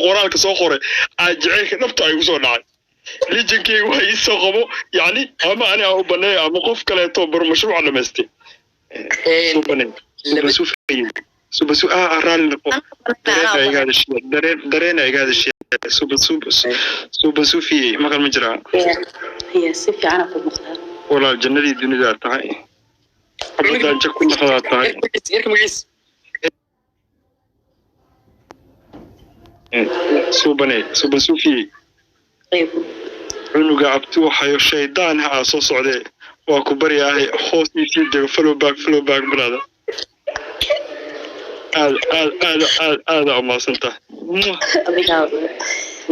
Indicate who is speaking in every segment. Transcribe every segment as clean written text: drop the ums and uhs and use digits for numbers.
Speaker 1: qoraalka soo qoray jaceylka dhabta ay usoo dhacay lijinkeyga waa ii soo qabo yani ama ani aan u baneeyo ama qof kaleeto bar mashruuca dhamaystay subasu raalli noqo dareen igaada shee subasu fi maqal ma jiraa
Speaker 2: si fiican ku maqlaa
Speaker 1: walaal jannadii dunida tahay hadaan jak ku naqdaa tahay subasu fi cunuga abtu waxayo shaydaan ha soo socday waa ku baryahay hoos isii dego follow back brother aad amaasanta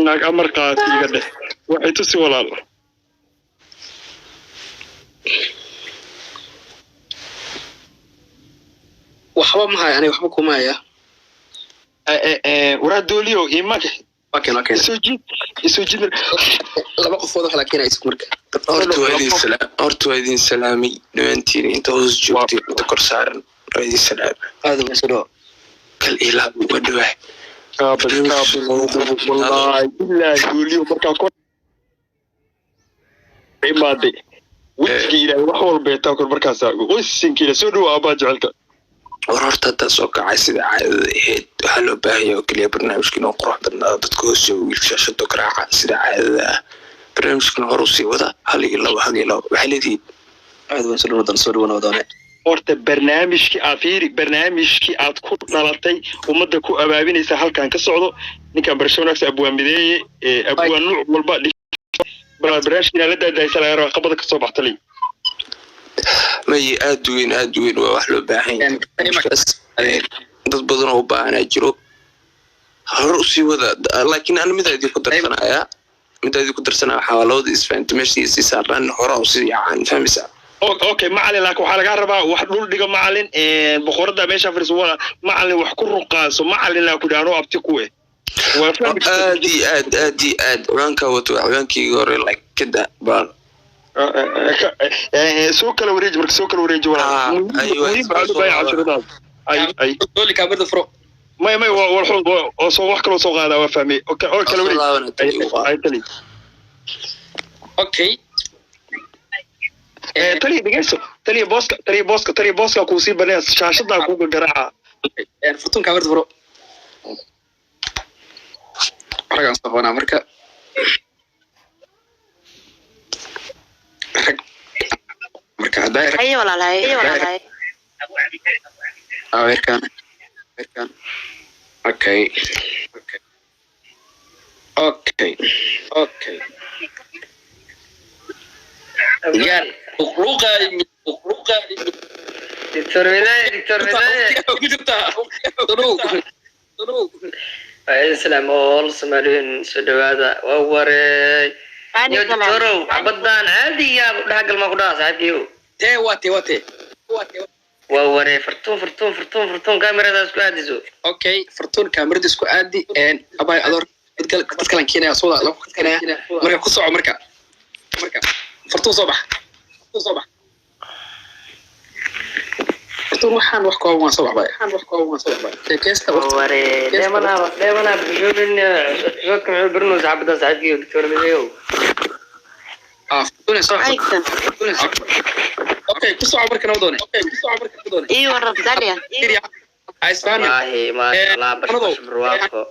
Speaker 1: naag amarkaas iga dheh waxay tusi walaal
Speaker 3: waxba ma hay aniga waxba kuma haya
Speaker 1: waraadoliyo image
Speaker 3: okay
Speaker 1: soo jiid
Speaker 3: laba qofood waxa la keenay isku marka
Speaker 4: horta waa idin salaamay dhawaantiin inta hoos joogtay inta kor saaran waa idin salaam
Speaker 3: aad u soo
Speaker 4: kal ilaa wadawaa
Speaker 1: wallahi billahi doliyo marka ko imaade wijiga wax walba taa kor markaas qoysinkiina soo dhaw aba jecelka
Speaker 4: horta taas oo kacay sida caadada ahayd waxa loo baahan yahay kaliya barnaamijkan oo qurux badan dadka hoos jooga shaashada garaaca sida caadada barnaamijkan hor u sii wada hal iyo laba waxa leedahay
Speaker 3: aad u soo dhawaadaan
Speaker 1: horta barnaamijkii aad ku dhalatay umada ku abaabinaysa halkan ka socdo ninkan barshoonax abwaamideeye abwaan nuuc walba barnaamijkina la daadaysan laga raba qabada ka soo baxtay
Speaker 4: may aad weyn waa wax loo baahan yahay dad badan oo baahan jiro hor u sii wada laakiin aan midaadii ku darsanaa xawaalada isfahanto meeshii si saaran hor u sii yaan fahmaysa
Speaker 1: okay macallin laakiin waxa laga rabaa wax dhul dhiga macallin boqorada meesha fariis wala macallin wax ku ruqaaso macallin la ku dhaano abti ku
Speaker 4: aad ranka wato haweenkii hore like kada bal
Speaker 1: soo kala wareej wala ay
Speaker 3: doli kabarda furo
Speaker 1: may oo soo wax kale soo qaada waa fahmay okay oo kala wareej okay tali booska ku sii banaa shaashada ku garaaca
Speaker 3: futun kabarda furo ragan saxona marka haday
Speaker 2: ay walaalahay
Speaker 3: aweerkan okay يا خروقه دكتور ولاي السلام عليكم سمارين سدوادا ووري يا دكتور عبدان عادي يا دحق ما قدا صاحبيو تي واتي ووري فرتون كاميرا اسكو اديسو اوكي فرتون كاميرا اسكو ادي ان اباي ادور dadkan keenaya soo la keenaya marka ku soco marka فرتون صباح فرتون waxaan wax kooban waan صباح باي كيستا وري دائما بجوبن شوك برنو صاحبدا صاحبي دكتور ميو فرتون صح اوكي ku soco marka noo doonay
Speaker 2: iyo warab daliya
Speaker 3: عايز فاهم
Speaker 1: والله ما لا بس برواقو